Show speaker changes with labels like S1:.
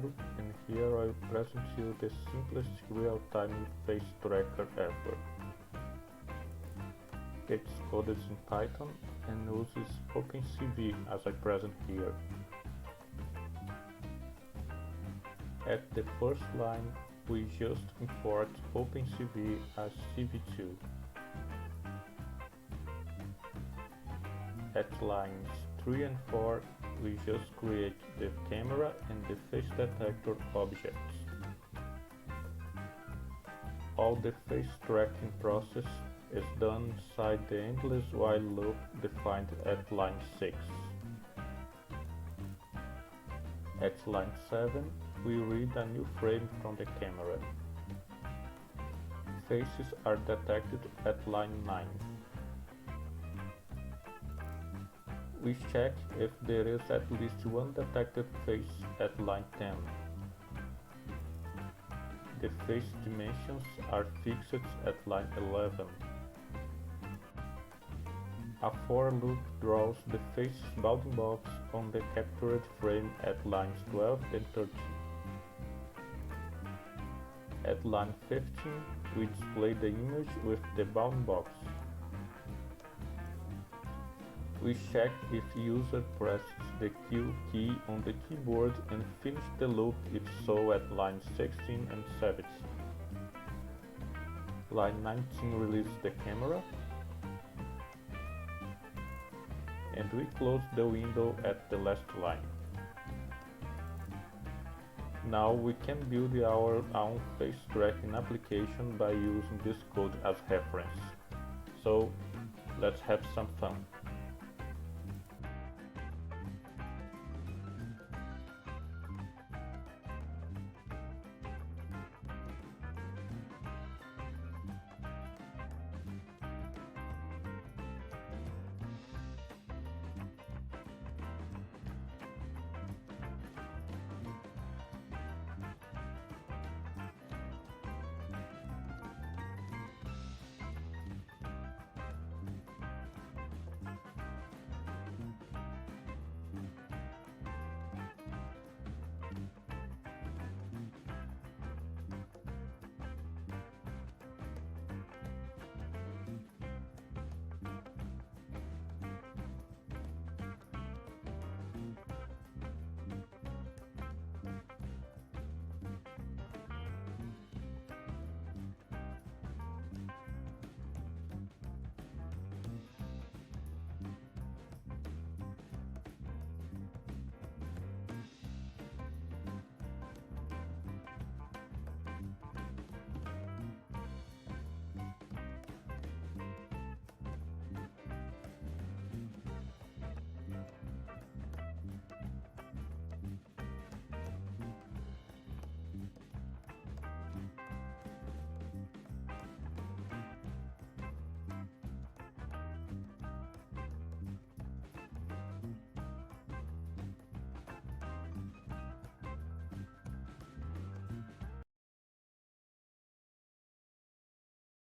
S1: Pedro, and here I will present you the simplest real-time face tracker ever. It's coded in Python and uses OpenCV as I present here. At the first line, we just import OpenCV as CV2. At lines 3 and 4, we just create the camera and the face detector objects. All the face tracking process is done inside the endless while loop defined at line 6. At line 7, we read a new frame from the camera. Faces are detected at line 9. We check if there is at least one detected face at line 10. The face dimensions are fixed at line 11. A for loop draws the face bounding box on the captured frame at lines 12 and 13. At line 15, we display the image with the bounding box. We check if user presses the Q key on the keyboard and finish the loop if so at line 16 and 17. Line 19 releases the camera, and we close the window at the last line. Now we can build our own face tracking application by using this code as reference. So let's have some fun.